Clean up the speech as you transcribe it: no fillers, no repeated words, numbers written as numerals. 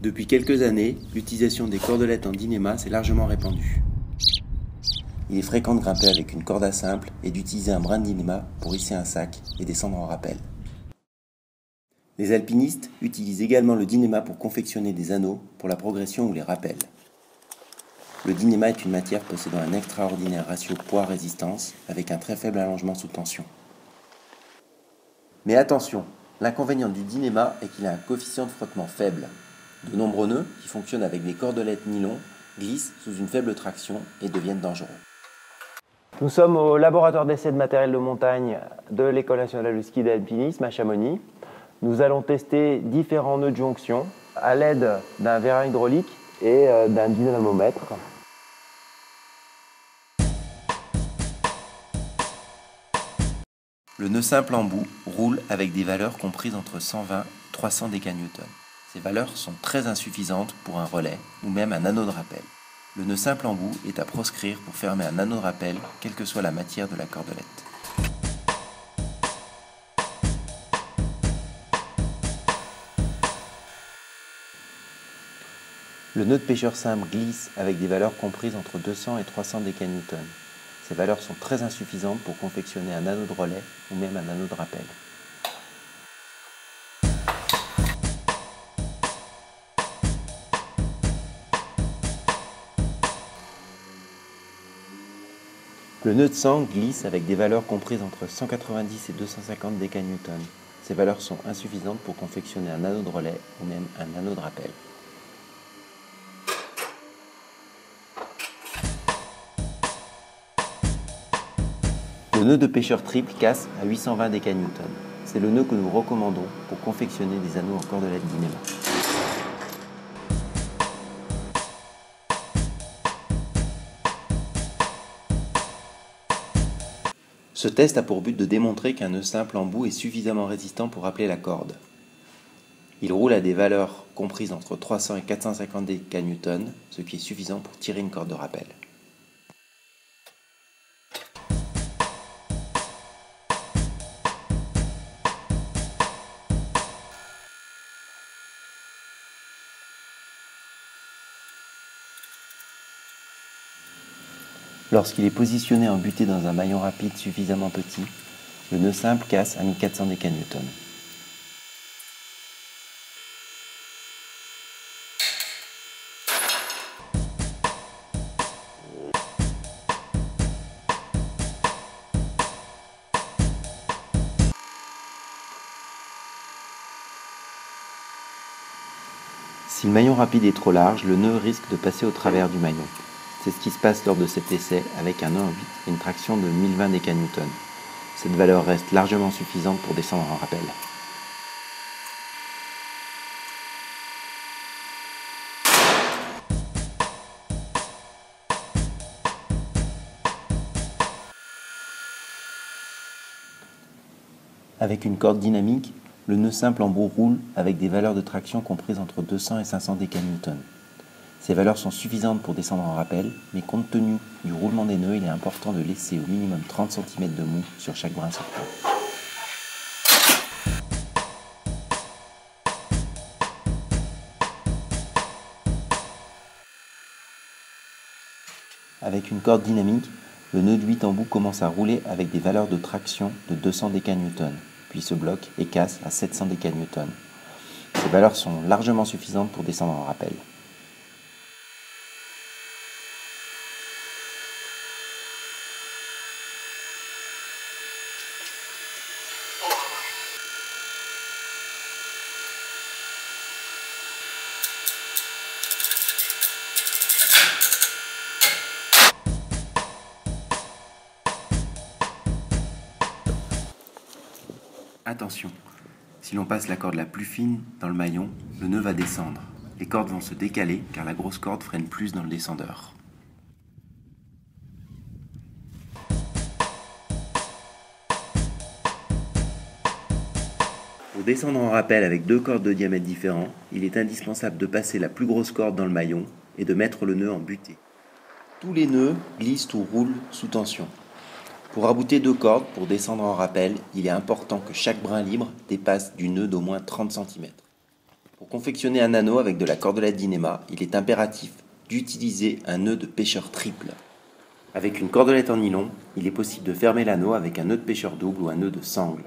Depuis quelques années, l'utilisation des cordelettes en dynéma s'est largement répandue. Il est fréquent de grimper avec une corde à simple et d'utiliser un brin de dynéma pour hisser un sac et descendre en rappel. Les alpinistes utilisent également le dynéma pour confectionner des anneaux pour la progression ou les rappels. Le dynéma est une matière possédant un extraordinaire ratio poids-résistance avec un très faible allongement sous tension. Mais attention, l'inconvénient du dynéma est qu'il a un coefficient de frottement faible. De nombreux nœuds, qui fonctionnent avec des cordelettes nylon, glissent sous une faible traction et deviennent dangereux. Nous sommes au laboratoire d'essai de matériel de montagne de l'École nationale de ski d'alpinisme à Chamonix. Nous allons tester différents nœuds de jonction à l'aide d'un vérin hydraulique et d'un dynamomètre. Le nœud simple en bout roule avec des valeurs comprises entre 120 et 300 décanewtons. Ces valeurs sont très insuffisantes pour un relais ou même un anneau de rappel. Le nœud simple en bout est à proscrire pour fermer un anneau de rappel, quelle que soit la matière de la cordelette. Le nœud de pêcheur simple glisse avec des valeurs comprises entre 200 et 300 décanewtons. Ces valeurs sont très insuffisantes pour confectionner un anneau de relais ou même un anneau de rappel. Le nœud de sangle glisse avec des valeurs comprises entre 190 et 250 décanewtons. Ces valeurs sont insuffisantes pour confectionner un anneau de relais ou même un anneau de rappel. Le nœud de pêcheur triple casse à 820 décanewtons. C'est le nœud que nous recommandons pour confectionner des anneaux en cordelette dynéma. Ce test a pour but de démontrer qu'un nœud simple en bout est suffisamment résistant pour rappeler la corde. Il roule à des valeurs comprises entre 300 et 450 décanewtons, ce qui est suffisant pour tirer une corde de rappel. Lorsqu'il est positionné en butée dans un maillon rapide suffisamment petit, le nœud simple casse à 1400 décanewtons. Si le maillon rapide est trop large, le nœud risque de passer au travers du maillon. C'est ce qui se passe lors de cet essai avec un nœud en 8 et une traction de 1020 décanewtons. Cette valeur reste largement suffisante pour descendre en rappel. Avec une corde dynamique, le nœud simple en bout roule avec des valeurs de traction comprises entre 200 et 500 décanewtons. Ces valeurs sont suffisantes pour descendre en rappel, mais compte tenu du roulement des nœuds, il est important de laisser au minimum 30 cm de mou sur chaque brin sortant. Avec une corde dynamique, le nœud de 8 en bout commence à rouler avec des valeurs de traction de 200 décanewtons, puis se bloque et casse à 700 décanewtons. Ces valeurs sont largement suffisantes pour descendre en rappel. Attention, si l'on passe la corde la plus fine dans le maillon, le nœud va descendre. Les cordes vont se décaler car la grosse corde freine plus dans le descendeur. Pour descendre en rappel avec deux cordes de diamètre différents, il est indispensable de passer la plus grosse corde dans le maillon et de mettre le nœud en butée. Tous les nœuds glissent ou roulent sous tension. Pour rabouter deux cordes, pour descendre en rappel, il est important que chaque brin libre dépasse du nœud d'au moins 30 cm. Pour Pour confectionner un anneau avec de la cordelette d'Inema, il est impératif d'utiliser un nœud de pêcheur triple. Avec une cordelette en nylon, il est possible de fermer l'anneau avec un nœud de pêcheur double ou un nœud de sangle.